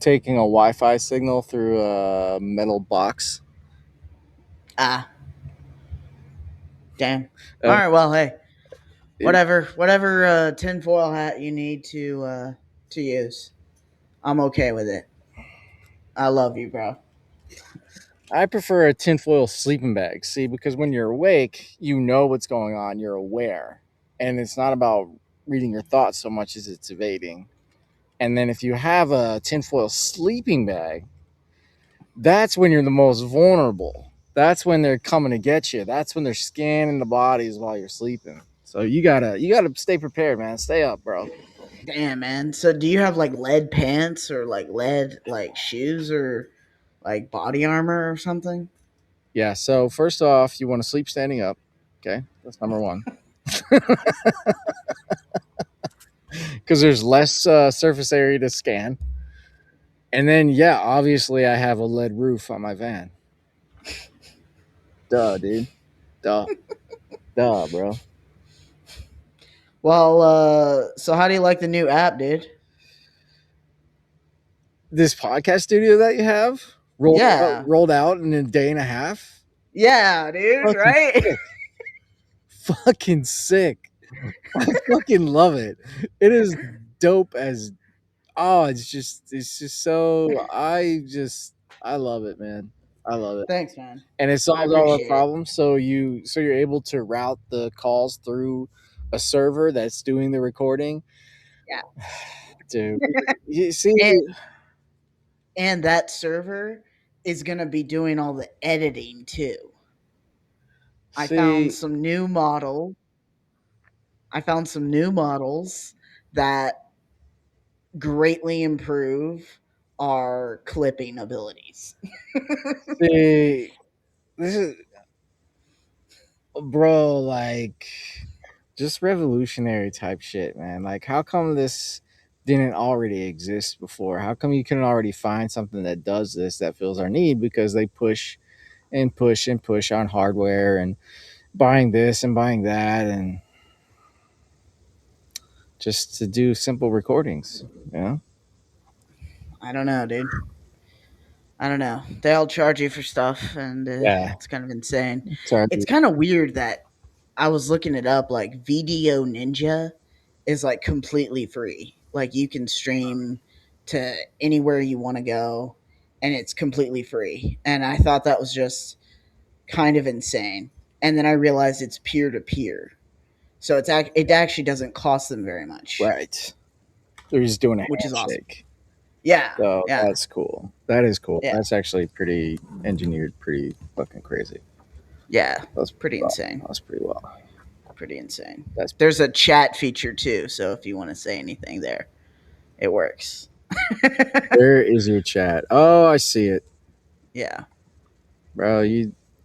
taking a Wi-Fi signal through a metal box. Ah, damn. All Uh, right, well, hey, it- whatever tinfoil hat you need to use, I'm okay with it. I love you, bro. I prefer a tinfoil sleeping bag. See, because when you're awake, you know what's going on. You're aware, and it's not about reading your thoughts so much as it's evading. And then if you have a tinfoil sleeping bag, that's when you're the most vulnerable. That's when they're coming to get you. That's when they're scanning the bodies while you're sleeping. So you gotta stay prepared, man. Stay up, bro. Damn, man. So, do you have like lead pants or like lead like shoes or like body armor or something? Yeah. So first off, you want to sleep standing up. Okay, that's number one. Because there's less surface area to scan. And then, yeah, obviously, I have a lead roof on my van. Duh, dude. Duh. Duh, bro. Well, so how do you like the new app, dude? This podcast studio that you have Yeah, rolled out in a day and a half. yeah, dude. Fucking Right? sick. Fucking sick. I fucking love it. It is dope as it's just so I love it, man. I love it. Thanks, man. And it I solves all our appreciate it. problems. So you're able to route the calls through a server that's doing the recording. Yeah, Dude, you see, and that server is gonna be doing all the editing too. I found see, some new model. I found some new models that greatly improve our clipping abilities. see. This is, bro, like, just revolutionary type shit, man. Like, how come this didn't already exist before? How come you couldn't already find something that does this that fills our need? Because they push and push and push on hardware and buying this and buying that and just to do simple recordings, you know? I don't know, dude. I don't know. They all charge you for stuff, and Yeah. it's kind of insane. Sorry. It's kind of weird that I was looking it up. Like Video Ninja is like completely free. Like you can stream to anywhere you want to go, and it's completely free. And I thought that was just kind of insane. And then I realized it's peer to peer, so it actually doesn't cost them very much, Right. They're just doing a which is awesome. handshake. Yeah, So yeah, that's cool. That is cool. yeah, That's actually pretty engineered, pretty fucking crazy. yeah. That's pretty Pretty well. insane. That's pretty well. Pretty insane. That's There's a chat feature too, so if you want to say anything there, it works. where is your chat? Oh, I see it. Yeah. Bro,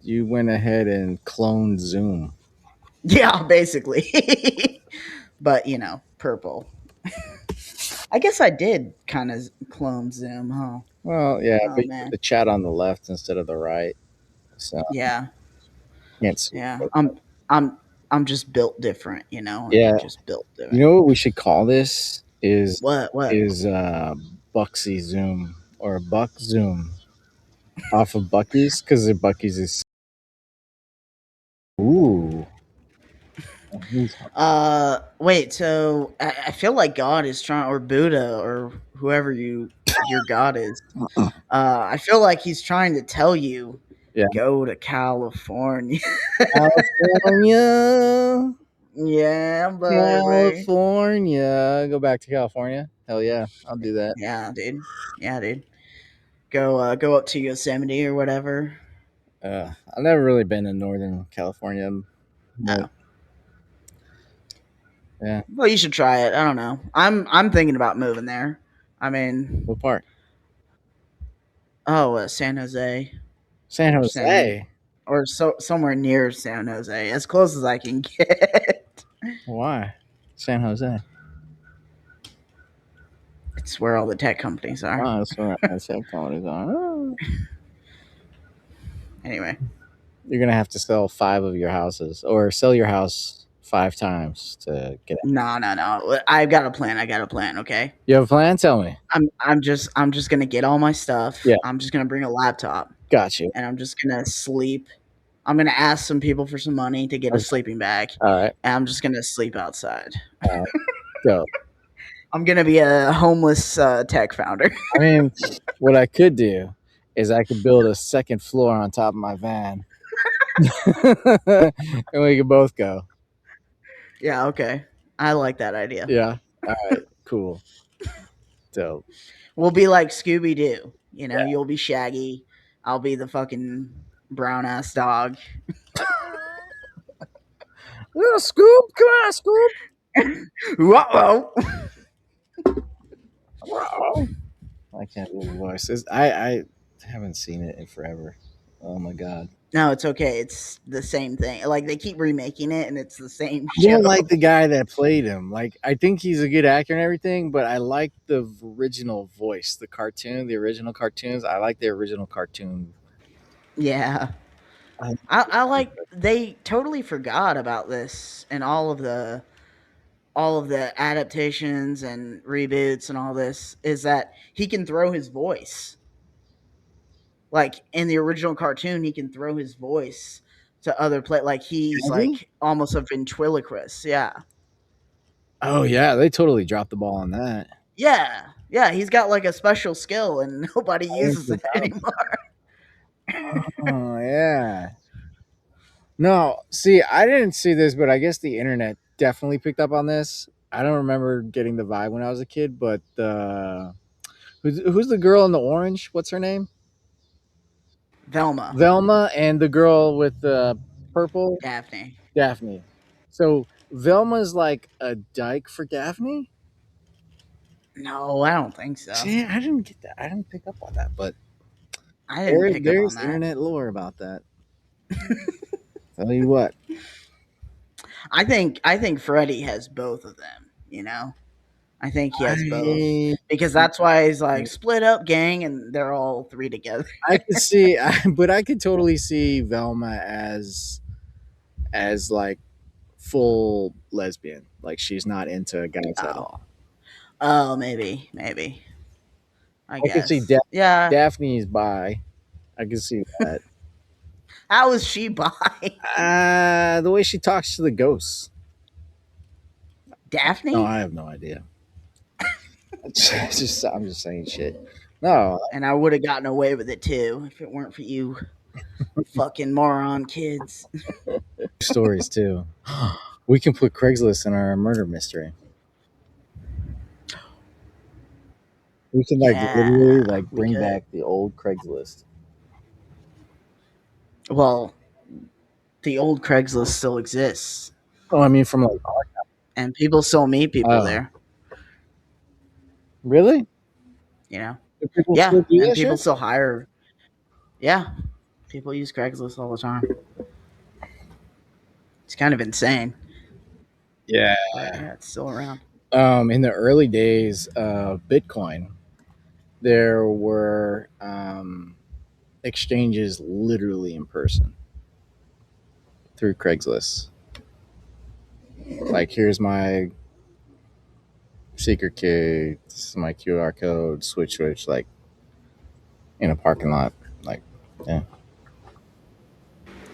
you went ahead and cloned Zoom. Yeah, basically. But, purple. I guess I did kind of clone Zoom, huh? Well, yeah, Oh but you put man. the chat on the left instead of the right. So Yeah. you can't see Yeah. it. I'm just built different, Yeah. I'm just built You different. know what we should call this What? is Bucksy Zoom or Buck Zoom off of Bucky's because the Bucky's is ooh. Wait, so I feel like God is trying, or Buddha, or whoever your God is. I feel like he's trying to tell you, Yeah. go to California. California. Yeah, baby. California. Go back to California. Hell yeah. I'll do that. Yeah, dude. Yeah, dude. Go up to Yosemite or whatever. I've never really been in Northern California. But Oh, yeah. well, you should try it. I don't know. I'm thinking about moving there. I mean, What part? San Jose San or San Jose. or somewhere near San Jose, as close as I can get. Why? San Jose. It's where all the tech companies are. Oh, that's where I said comedies on. Oh. Anyway, You're gonna have to sell 5 of your houses, or sell your house 5 times to get out. No, no, no. I've got a plan. I got a plan. Okay. You have a plan? Tell me. I'm just gonna get all my stuff. Yeah, I'm just gonna bring a laptop, got you. and I'm just gonna sleep. I'm gonna ask some people for some money to get a Okay. sleeping bag, All right. and I'm just gonna sleep outside. All right. Go. I'm gonna be a homeless tech founder. I mean, what I could do is I could build a second floor on top of my van, and we could both go. Yeah, okay. I like that idea. Yeah. All right. Cool. So We'll be like Scooby Doo. You know, yeah. you'll be Shaggy. I'll be the fucking brown ass dog. Little Scoop, come on, Scoop. Whoa! Wow. I can't do the voices. I haven't seen it in forever. Oh my god. No, it's okay. It's the same thing. Like they keep remaking it, and it's the same I don't show. like the guy that played him. Like, I think he's a good actor and everything, but I like the original voice, the cartoon, the original cartoons. I like the original cartoon. Yeah, I- I like. They totally forgot about this and all of the adaptations and reboots and all this. Is that he can throw his voice. Like in the original cartoon, he can throw his voice to other play. Like he's Can he? like almost a ventriloquist. Yeah, Oh yeah, they totally dropped the ball on that. yeah, yeah. He's got like a special skill, and nobody I didn't uses it forgot about anymore. that. Oh yeah. No, see, I didn't see this, but I guess the internet definitely picked up on this. I don't remember getting the vibe when I was a kid, but who's the girl in the orange? What's her name? Velma, Velma and the girl with the purple, Daphne. Daphne. So Velma's like a dyke for Daphne. No, I don't think so. See, I didn't get that. I didn't pick up on that, but I didn't pick up on there's that. internet lore about that. Tell you what, I think Freddy has both of them. You know, I think he has both I because that's why he's like split up gang, and they're all three together. I could see, but I could totally see Velma as like full lesbian. Like she's not into guys at Oh, all. oh, maybe. I I could see guess. Yeah. Daphne's bi. I could see that. How is she bi? The way she talks to the ghosts. No, Daphne? I have no idea. I'm just saying shit. No And I would have gotten away with it too if it weren't for you fucking moron kids. stories too. We can put Craigslist in our murder mystery. We can like literally Yeah, like we bring could. back the old Craigslist. Well, the old Craigslist still exists, Oh, I mean from like and people still meet people oh there. really? You know? Do people Yeah, still do and that people shit? still hire. Yeah, people use Craigslist all the time. It's kind of insane, Yeah. but yeah, it's still around. In the early days of Bitcoin, there were exchanges literally in person through Craigslist. Like, here's my secret key, this is my QR code, switch, like in a parking lot. Like, yeah.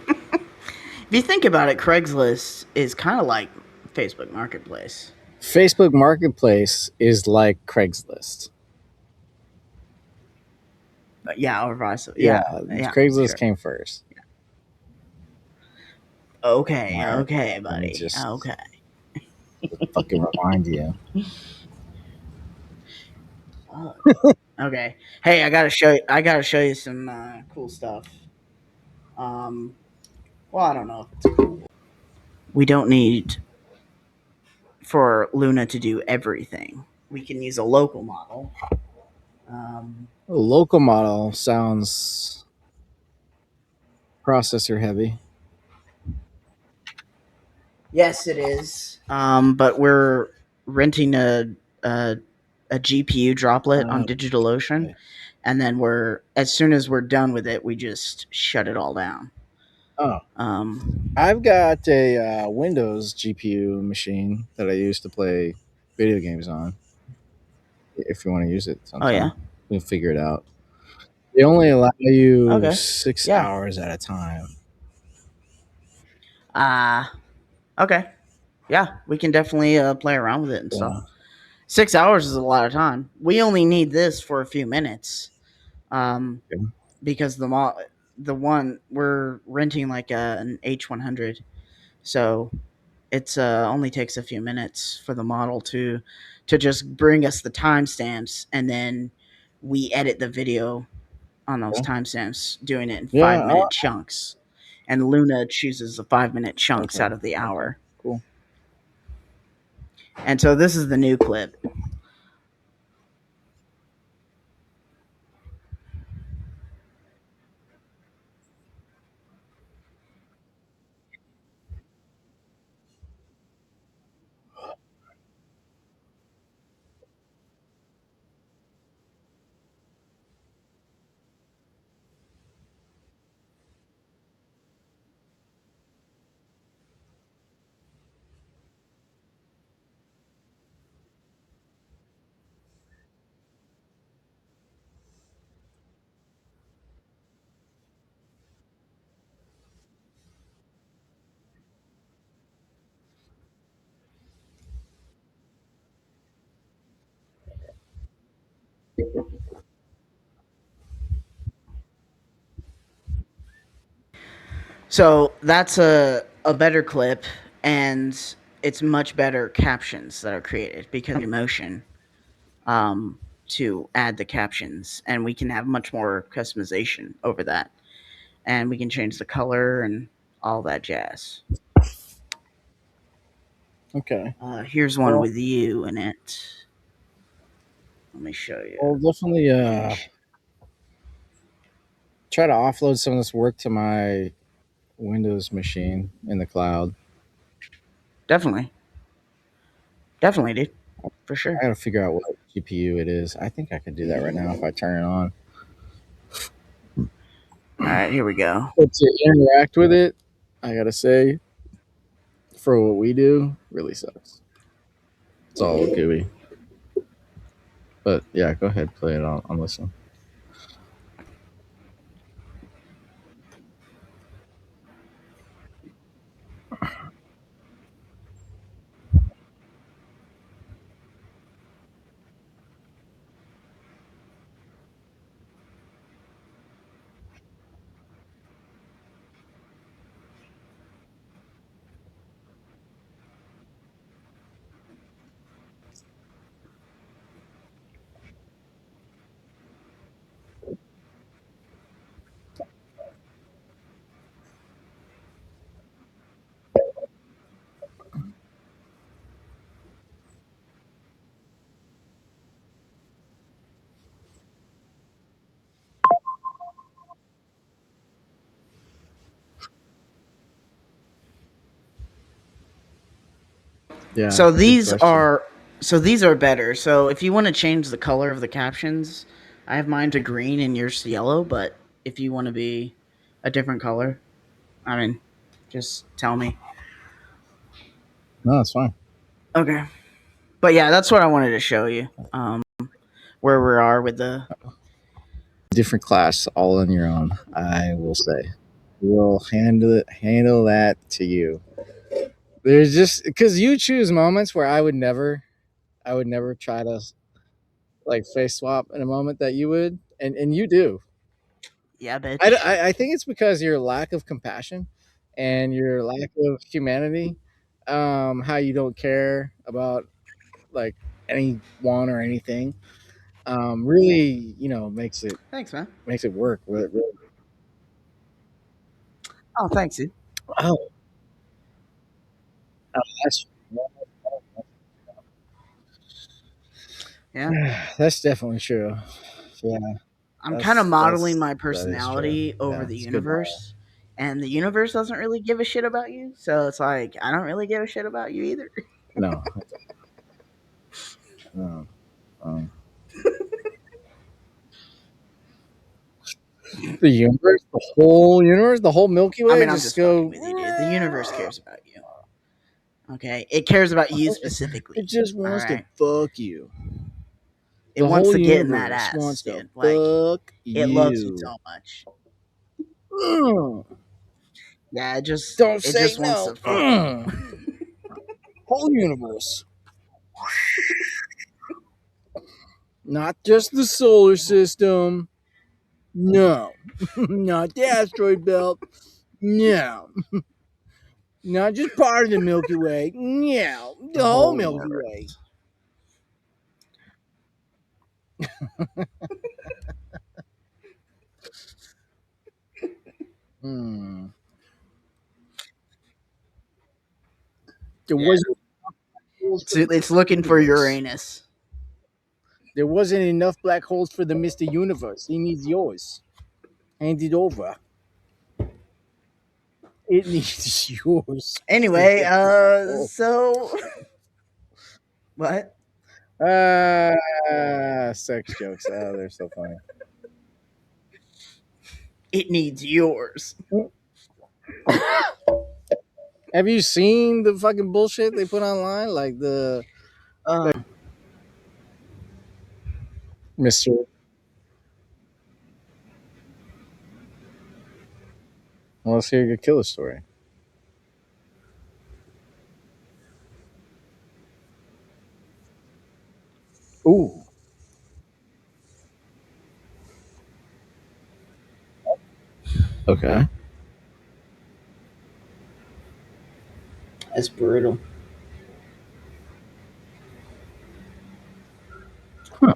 If you think about it, Craigslist is kind of like Facebook Marketplace. Facebook Marketplace is like Craigslist. But yeah, or vice. Yeah, Yeah, Craigslist sure. came first. All Okay, right, okay, let me buddy. just Okay. fucking remind you. Fuck. Okay. Hey, I gotta show you some cool stuff. Um, well, I don't know if it's cool. We don't need for Luna to do everything. We can use a local model. Um, A local model sounds processor heavy. yes, it is. But we're renting a, a GPU droplet on Uh, DigitalOcean, okay. and then as soon as we're done with it, we just shut it all down. Oh, Um, I've got a Windows GPU machine that I use to play video games on. If you want to use it oh yeah, sometime, we'll figure it out. They only allow you okay, yeah. 6 hours at a time. Uh okay, yeah. We can definitely play around with it and stuff. Yeah. 6 hours is a lot of time. We only need this for a few minutes, um, Okay. because the one we're renting like an H100, so it's only takes a few minutes for the model to just bring us the timestamps, and then we edit the video on those Yeah. timestamps, doing it in five Yeah. minute chunks. And Luna chooses the 5 minute chunks Okay. out of the Okay. hour. Cool. And so this is the new clip. So that's a better clip, and it's much better captions that are created because of emotion, um, to add the captions, and we can have much more customization over that, and we can change the color and all that jazz. Okay. Here's one Well, with you in it. Let me show you we'll definitely the image. try to offload some of this work to my Windows machine in the cloud. Definitely, definitely, dude, for I sure. got to figure out what GPU it is. I think I could do that right now if I turn it on. All right, here we go. But to interact with it, I gotta say, for what we do, really sucks. It's all gooey. But yeah, go ahead, play it. I'm listening. Yeah, So good these question. are so these are better. So if you want to change the color of the captions, I have mine to green and yours to yellow. But if you want to be a different color, I mean, just tell me. No, that's fine. Okay. But yeah, that's what I wanted to show you. Where we are with the. Different class, all on your own. I will say, we'll handle that to you. There's just because you choose moments where I would never try to like face swap in a moment that you would, and you do. Yeah, bitch. I think it's because your lack of compassion and your lack of humanity, how you don't care about like anyone or anything, really, Thanks, man. makes it work. Oh, thanks, dude. Oh, that's Yeah. that's definitely true. Yeah, I'm kind of modeling my that is true. personality over Yeah, the it's a good model. universe, and the universe doesn't really give a shit about you. So it's like I don't really give a shit about you either. No, no, um, The universe, the whole universe, the whole Milky I Way, mean, I'm just just fucking go. with you, dude. The universe cares about you. Okay, it cares about you It specifically. just All wants to right, fuck you. it The wants whole to get in that universe ass, wants to dude. Like fuck it loves you you. so much. Mm. Yeah, Don't it say just wants no. to fuck you. Mm. Whole universe, not just the solar system. No, not the asteroid belt. No, not just part of the Milky Way. No, the The whole whole Milky Way. universe. Hmm. There Yeah, wasn't holes for the it's looking for universe. Uranus. There wasn't enough black holes for the Mr. Universe. He needs yours. Hand it over. It needs yours. Mr. Anyway, Black Hole. so what? Sex jokes. They're so funny. It needs yours. Have you seen the fucking bullshit they put online? Like the Uh, Mr. Well, let's hear your killer story. Ooh. Okay. that's brutal. Huh.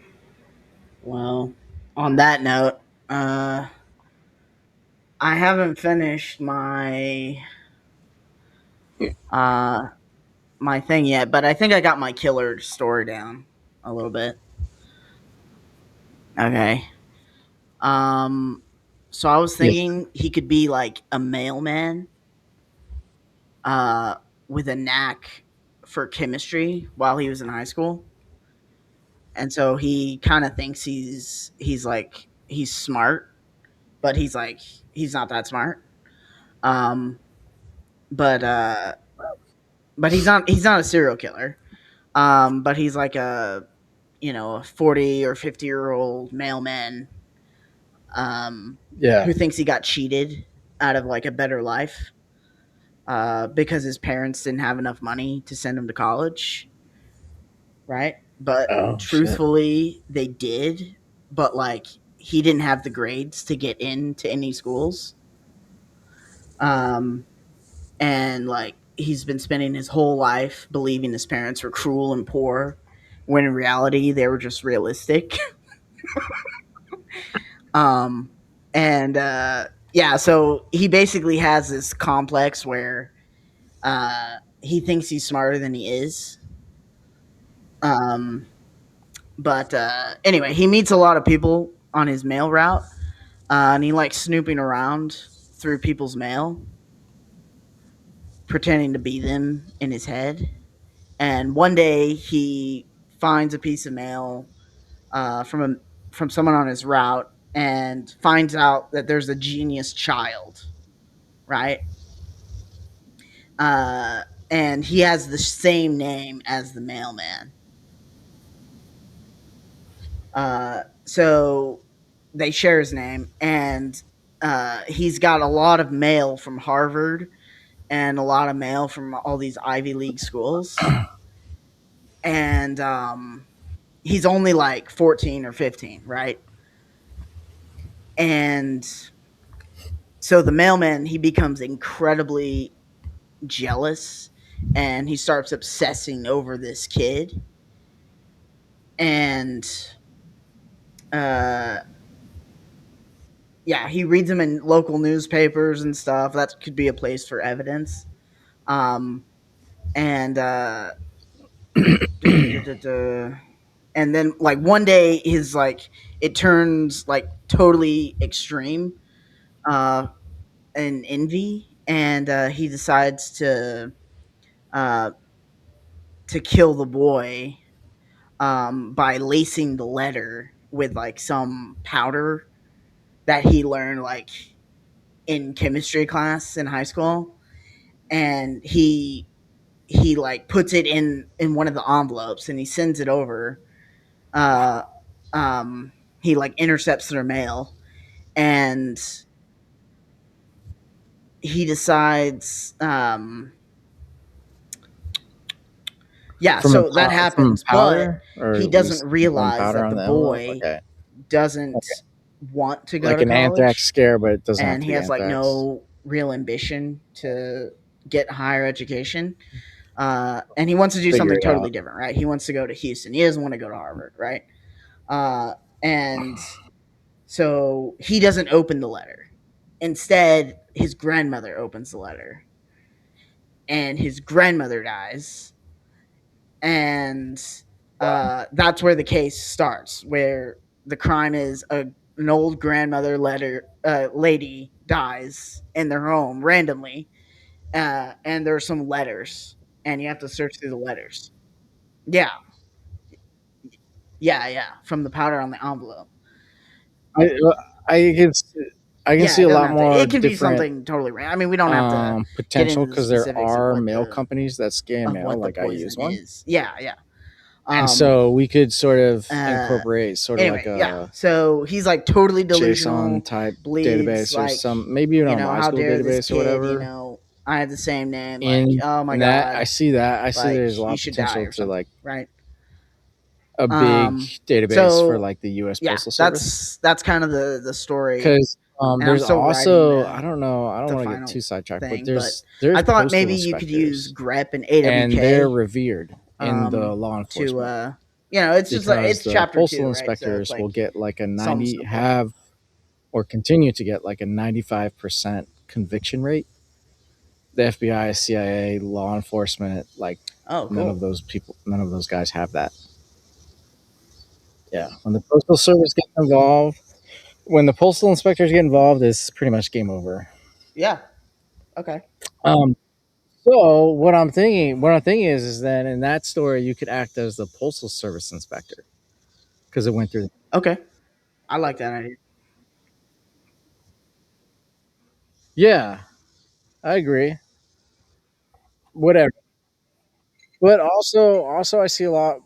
Well, on that note, I haven't finished uh my thing yet, but I think I got my killer story down a little bit. Okay. Um so I was Yes. thinking he could be like a mailman uh with a knack for chemistry while he was in high school. And so he kind of thinks he's like he's smart, but he's like he's not that smart. Um but he's not a serial killer. But he's like a a 40 or 50-year-old mailman um, Yeah. who thinks he got cheated out of like a better life because his parents didn't have enough money to send him to college, right? But Oh shit. truthfully, they did, but like he didn't have the grades to get into any schools. Um, and like he's been spending his whole life believing his parents were cruel and poor when in reality they were just realistic. um and yeah, so he basically has this complex where he thinks he's smarter than he is. um but anyway, he meets a lot of people on his mail route, and he likes snooping around through people's mail, pretending to be them in his head. And one day he finds a piece of mail from someone on his route, and finds out that there's a genius child, right? Uh, and he has the same name as the mailman. So they share his name, and he's got a lot of mail from Harvard and a lot of mail from all these Ivy League schools. And he's only like 14 or 15, right? And so the mailman, he becomes incredibly jealous, and he starts obsessing over this kid. And uh, yeah, he reads them in local newspapers and stuff. That could be a place for evidence. Um, and duh, duh, duh, duh, duh. And then like one day, his like it turns like totally extreme, uh, in envy, and he decides uh, to kill the boy by lacing the letter with like some powder, that he learned like in chemistry class in high school, and he like puts it in one of the envelopes and he sends it over. Uh, he like intercepts their mail, and he decides. Yeah, From a so that from happens, but powder, or he we doesn't see realize gunpowder that on the the envelope. boy Okay, okay, doesn't want to go like to an anthrax college, scare, but it doesn't have and to he be has like anthrax. no real ambition to get higher education. And he wants to do Figure something it totally out. different, right? He wants to go to Houston. He doesn't want to go to Harvard, right? Uh, and so he doesn't open the letter. Instead, his grandmother opens the letter, and his grandmother dies, and that's where the case starts, where the crime is an old grandmother letter lady dies in their home randomly, and there's some letters, and you have to search through the letters. Yeah, yeah, from the powder on the envelope. I I can s- I can Yeah, see it a doesn't lot have to. more It can be different something totally random. I mean, we don't have to get potential, into the because there specifics are mail companies that scan of mail. what the Like, I use poison one, is. Yeah. and Um. so we could sort of Uh. incorporate sort of like Anyway, yeah. a So he's like totally JSON delusional. type Believes database, or like, some, maybe even a how MySQL dare this database or kid? whatever. I have the same name. Like, In oh my in that, I god, see that. I see like there's a lot you of should die potential or to something, like right? a big Um. database for So like the U.S. yeah, Postal Service. that's kind of the story, Because and I'm there's still writing also, I don't know, I don't the want to get final too sidetracked, but thing, but there's I thought postal maybe you could use inspectors, grep and and they're awk revered in the law to enforcement, it's just like because it's the chapter postal 2, right? So it's inspectors will like get like a something 90 simple. have or continue to get like a 95% conviction rate. The FBI, CIA, law enforcement, like, Oh, cool. none of those guys have that. Yeah, when the postal service gets involved, when the postal inspectors get involved, it's pretty much game over. Yeah. Okay. Um, so what I'm thinking is that in that story, you could act as the postal service inspector because it went through. Okay. I like that idea. Yeah, I agree. Whatever, but also I see a lot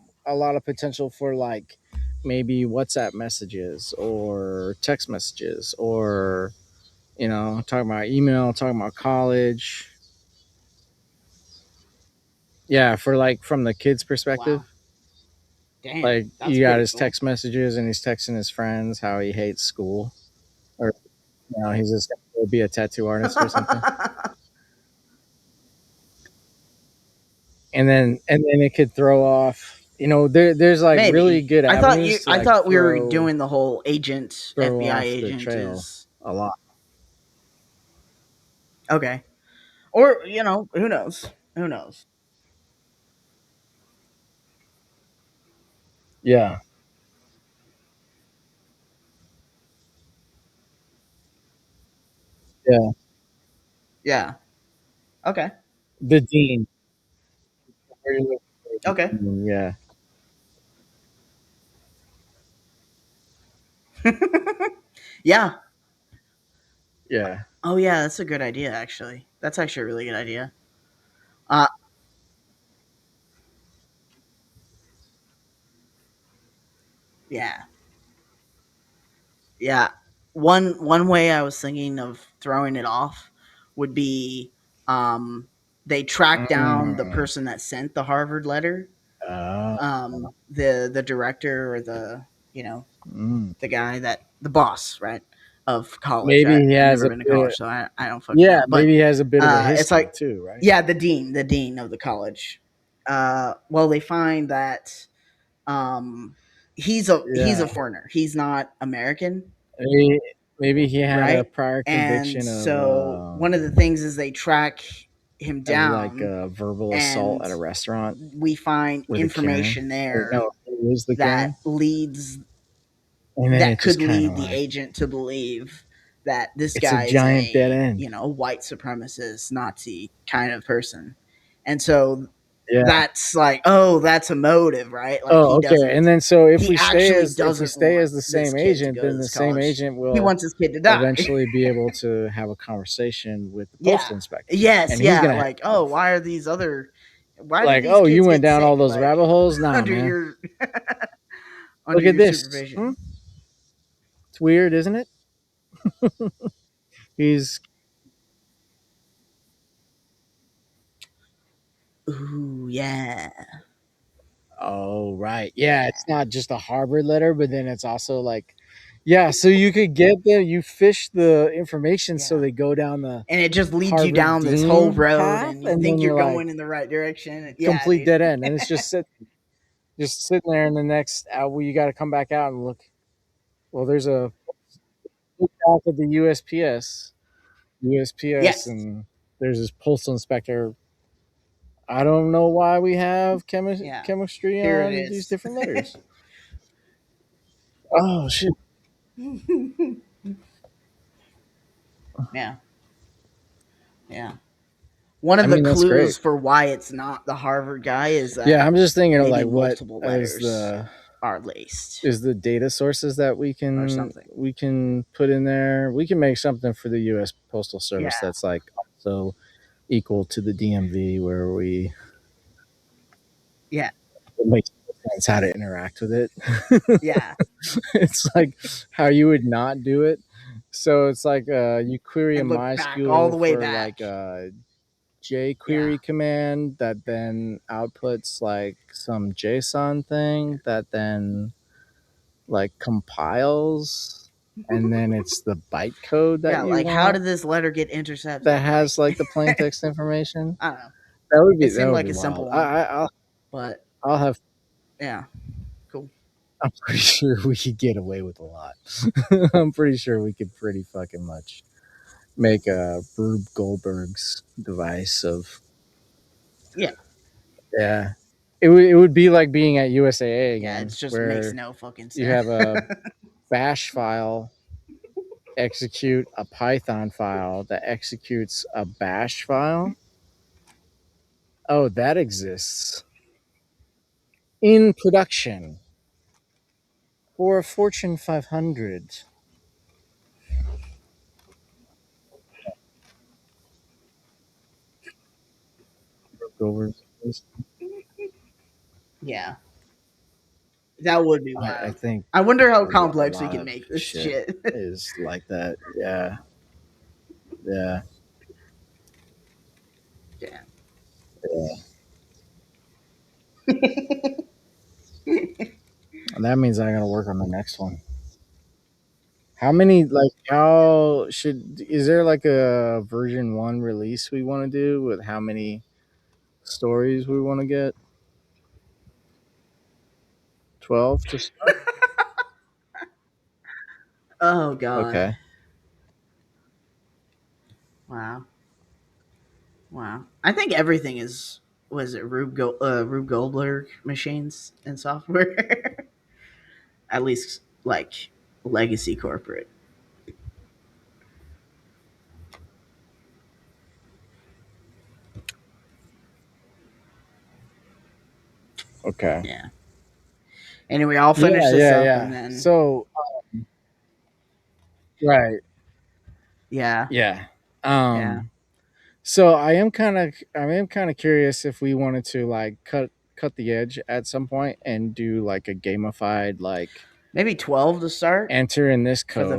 of potential for like maybe WhatsApp messages or text messages, or talking about email, talking about college. Yeah, for like from the kid's perspective. Wow. Damn. Like, That's you got pretty his cool. text messages, and he's texting his friends how he hates school, or he's just gonna be a tattoo artist or something. And then it could throw off. There's like really Maybe. good avenues to I like thought we were doing the whole throw FBI off the agent trail is a lot. okay. Or, who knows? Who knows? Yeah, yeah. Yeah. Okay. The dean. Where you look for the Okay. dean, yeah, Yeah. yeah, Oh yeah, that's a good idea actually. That's actually a really good idea. Uh yeah. Yeah. One way I was thinking of throwing it off would be um they track down the mm, person that sent the Harvard letter, uh, the director or mm. the guy that the boss, right, of college. Maybe he I've has never a been to bit. college, so I don't fucking Yeah, know. But maybe he has a bit of a it's history like too, right? yeah, the dean of the college. Well, they find that um he's a Yeah. foreigner. He's not American, Maybe, maybe he had a right? prior And conviction so one of the things is they track him of like down, a verbal assault and at a restaurant we find with a Karen. information Or there no, it was the that Karen. leads And then that it just could kind of lead the like, agent to believe that this it's a guy is giant dead a end. white supremacist Nazi kind of person. And so Yeah. that's like, oh, that's a motive, right? Like Oh, okay. And then so he actually if we doesn't stay want as the this same kid to agent, go to then the this same college. agent He will wants his kid to die. eventually be able to have a conversation with the Yeah. postal inspector, Yes, and he's yeah. gonna Like, have oh, why did like, these "Oh, you kids went get down all sick? those Like rabbit holes? Nah, under man. your Look under at your this. supervision. It's weird, isn't it?" He's Ooh, yeah. Oh, right. Yeah, it's Yeah. not just a Harvard letter, but then it's also like yeah, so you could get the you fish the information so Yeah. they go down the And it just leads you Harvard down this whole Dean road path, and you and think then you're you're like, going in the right direction. Yeah, complete dude. dead end, and it's just sitting there in the next well, you gotta come back out and look. Well, there's a look back at the USPS, Yes. and there's this postal inspector. I don't know why we have Yeah. chemistry Here it on these is. different letters. Oh, shit. Yeah. Yeah. One I of the mean, that's great. clues for why it's not the Harvard guy is Yeah, that I'm just thinking of maybe like what multiple letters are laced is the data sources that or something. we can put in there. We can make something for the U.S. Postal Yeah. Service that's like also equal to the DMV, where we Yeah. it makes sense how to interact with it. Yeah. It's like how you would not do it. So it's like you query a And look back all MySQL the way for back. like a jQuery Yeah. command that then outputs like some JSON thing that then like compiles, and then it's the bytecode that Yeah. you Like, how want did this letter get that intercepted? Like, has like the plain text information. I don't know. It That seemed would like be a wild. simple one, I'll but I'll have yeah. Cool. I'm pretty sure we could get away with a lot. I'm pretty sure we could pretty fucking much make a Rube Goldberg's device of Yeah. yeah. It would be like being at USAA Yeah. It again, just makes where no fucking you sense. have a bash file execute a Python file that executes a bash file. Oh, that exists in production for a Fortune 500. Over, Yeah. That would be I wild. think I wonder how a complex we lot can of make this shit shit. is like that. Yeah, yeah, Yeah. yeah. And that means I gotta work on the next one. How many like how should is there like a version one release we want to do with how many stories we want to get? 12 to start. Oh god. Okay. Wow. Wow. I think everything is was it Rube Goldberg machines and software. At least like legacy corporate. Okay. Yeah. Anyway, I'll finish Yeah, this yeah, up and yeah. then So, right. yeah. Yeah. Yeah. So I am kind of curious if we wanted to like cut the edge at some point and do like a gamified like Maybe 12 to start enter in this code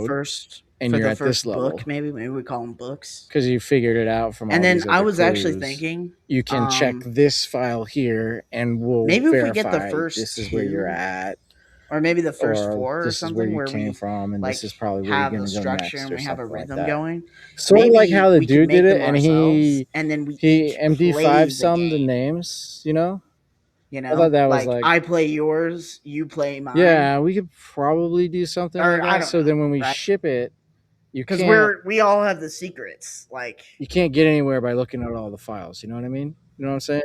and for you're the at this first book, level maybe we call them books. because you figured it out from And all then these I other was actually clues. thinking You can check this file here and we'll maybe if we get the verify first this is where you're 2 at, or maybe the first or 4 or this is where something you where came we from, and this like is probably where you're have going a to go structure next, and or we have a something like rhythm that. going. Sort of like Maybe how the we could dude did make it, them and ourselves and then we he each MD5 play the summed the game. names, you know? You I thought know, that was like like, I play yours, you play mine, yeah, we could probably do something like or I that. don't So know, then when we right? ship it, Because we all have the secrets. Like, you can't get anywhere by looking at all the files. You know what I mean? You know what I'm saying?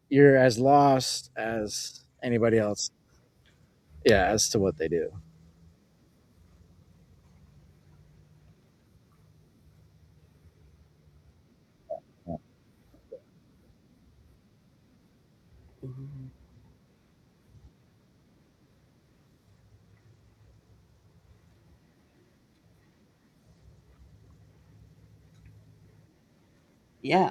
You're as lost as anybody else. Yeah, as to what they do. Yeah.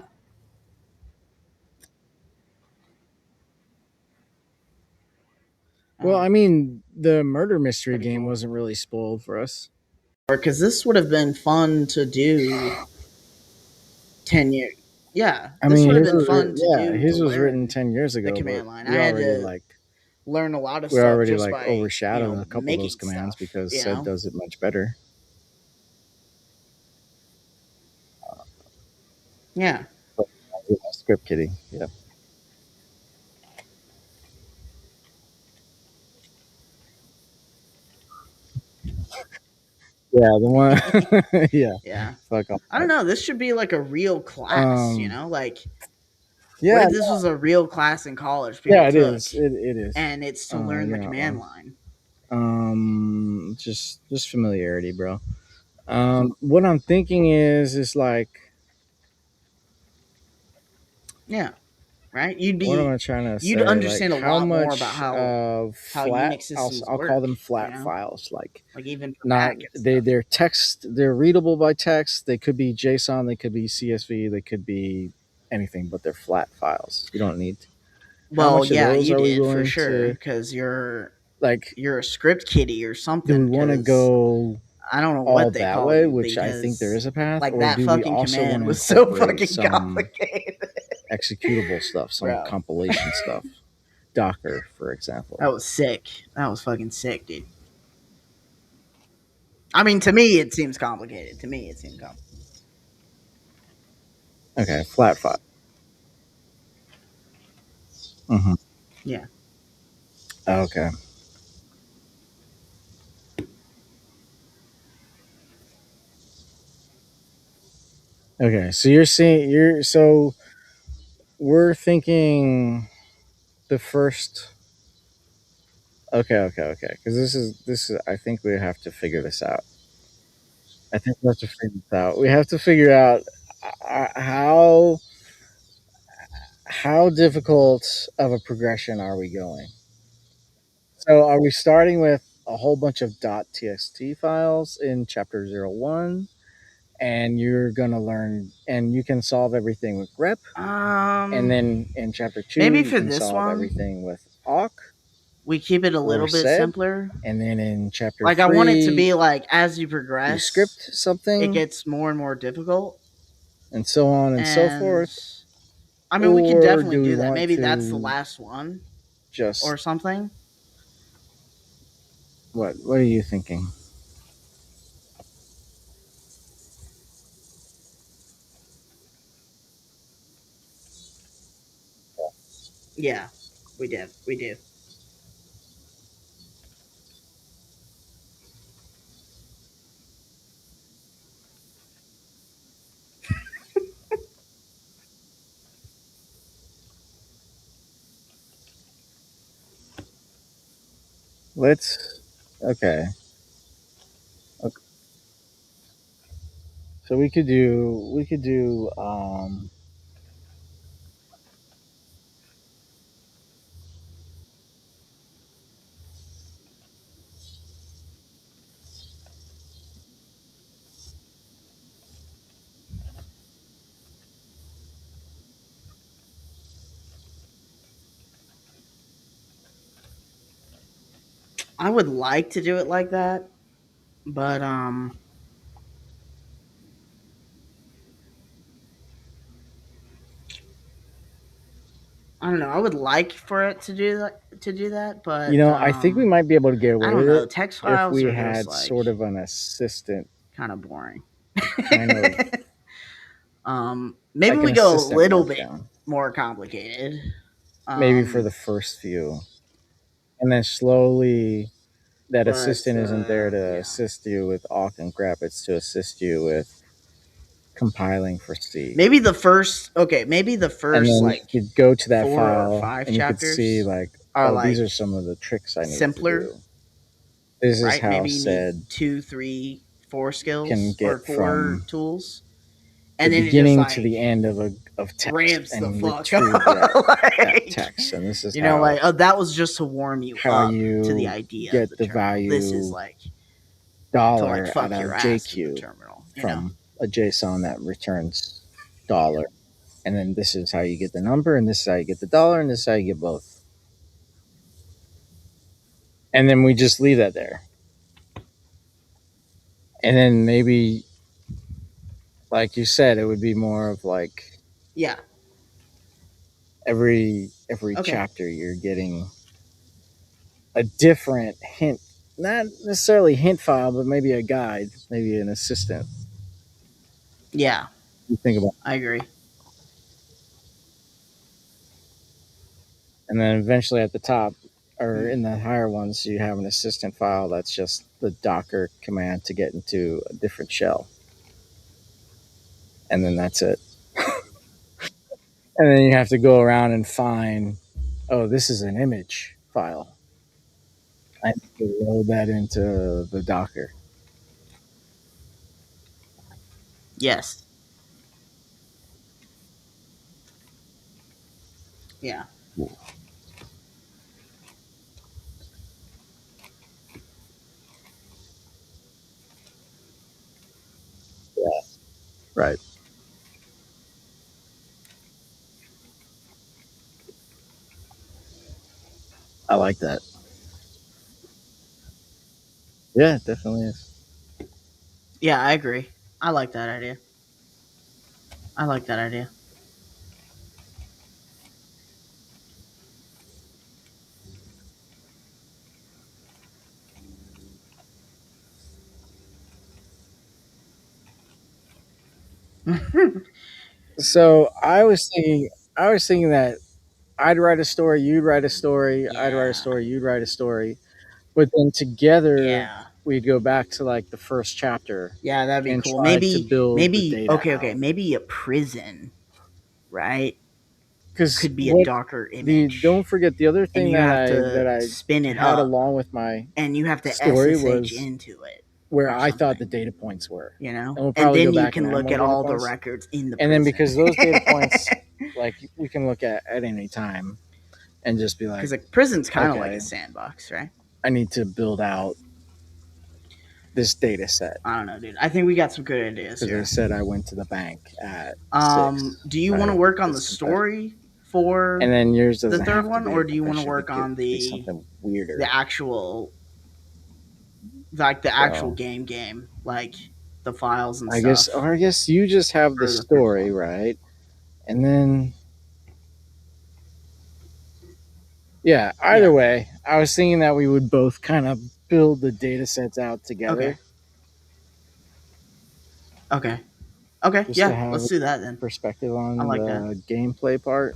Well, Oh, I mean, the murder mystery pretty game cool. wasn't really spoiled for us. Because this would have been fun to do 10 years. Yeah, I this mean, would have his been was fun to yeah, do to his was written learn 10 years the ago, but command line. I had to learn a lot of we stuff already just like by, overshadowed a couple of those making commands stuff, because said does it much better. Yeah. But, yeah, script kiddie. Yeah. Yeah, the one. Yeah. Yeah. Fuck all I don't that. know. This should be like a real class, Um. Like, what Yeah. if this was a real class in college people Yeah. It took is. It is. and it's to learn You're the not command wrong. line? Just familiarity, bro. What I'm thinking is like, Yeah. Right? what am I trying to You'd say? Like, understand a how lot more about much how flat? Unix systems I'll call work, them flat files. Like, Like even for not Mac and stuff. they're text. They're readable by text. They could be JSON. They could be CSV. They could be anything, but they're flat files. You don't need. How Well, much of yeah, those you are we did for willing sure to because like? you're a script kiddie or Do we something. want to Because go I don't know all what they that call way, you which I think there because is a path, like or that do we fucking also want command to was so incorporate fucking some complicated, executable stuff, some bro. compilation stuff? Docker, for example. That was sick. That was fucking sick, dude. I mean, to me, it seems complicated. To me, it seems complicated. Okay, flat file. Hmm. Yeah. Okay. Okay. So you're seeing you're so we're thinking the first. Okay. Okay. Okay. Because this is. I think we have to figure this out. I think we have to figure this out. We have to figure out how difficult of a progression are we going. So are we starting with a whole bunch of .txt files in chapter 01, and you're going to learn and you can solve everything with grep, and Um, then in chapter 2 Maybe you for can this solve one, everything with awk we keep it a or little bit sed, simpler. and then in chapter Like I want it to 3 be like as you you progress, script it something, gets more and more difficult. and so on and so And forth. I mean, we could Or definitely do we do that. want Maybe that's the to last one just, or something. what are you thinking? Yeah, we did. We do. Let's okay. Okay. So we could do I would like to do it like that, but I don't know. I would like for it to do that, but I think we might be able to get I away don't with know. it Text if files we are just had like sort of an assistant, kind of boring. kind of Maybe like an we go a assistant little bit markdown, more complicated. maybe for Um, the first few, and then slowly that but assistant isn't there to yeah, assist you with awk and grep; it's to assist you with compiling for C. maybe the first. Okay, maybe the And first then like you could go to that 4 or 5 file and you could see chapters like, are oh, these like are some of the tricks I need to simpler, do. This is right? how Maybe you need said 2, 3, 4 can skills or get four from tools, the and then it just beginning to like the end of text ramps the and fuck retrieve up. that Like, text. And this is like, oh, that was just to warm you how up to the you idea of get the the terminal. This is value like to like dollar out fuck of your ass with the JQ terminal. from a JSON that returns dollar. and then this is how you get the number, and this is how you get the dollar, and this is how you get both. And then we just leave that there. And then maybe, like you said, it would be more of like Yeah. every Okay. chapter you're getting a different hint, not necessarily hint file, but maybe a guide, maybe an assistant. Yeah. You think about, I agree. and then eventually at the top or Hmm. in the higher ones, you have an assistant file that's just the Docker command to get into a different shell, and then that's it. And then you have to go around and find, oh, this is an image file. I need to load that into the Docker. Yes. Yeah. Yeah, right. I like that. Yeah, it definitely is. Yeah, I agree. I like that idea. I like that idea. So I was thinking that I'd write a story, you'd write a story, I'd write a Yeah. story, you'd write a story, but then together Yeah. we'd go back to like the first chapter Yeah, that'd be and cool. try to Maybe build the maybe data okay, out. maybe a prison, right? Because Could be a what Docker the don't image. forget the other And thing you that have I to that I spin it had up along with my and you have to story SSH was into it where or I thought the something, data points were, you know? and we'll And probably go then you back and can add look more at data all the points. records in the And then prison. because those data points, like we can look at any time and just be like, Because a prison's kind of like a okay, sandbox, right? I need to build out this data set I don't know, dude. I think we got some good ideas because they here. said I went to the bank at 6, Do you want to right? work on the This confession. story for And then yours the doesn't third have to one, be a or do you want to confession. work It could on be something weirder. the actual like the actual So game, like the files and I guess, stuff or I guess you just have the for the first story, one? right? And then, yeah, either Yeah. way, I was thinking that we would both kind of build the data sets out Okay. together Okay. Okay. just to Yeah. have Let's do that then. perspective I on like that. the gameplay part.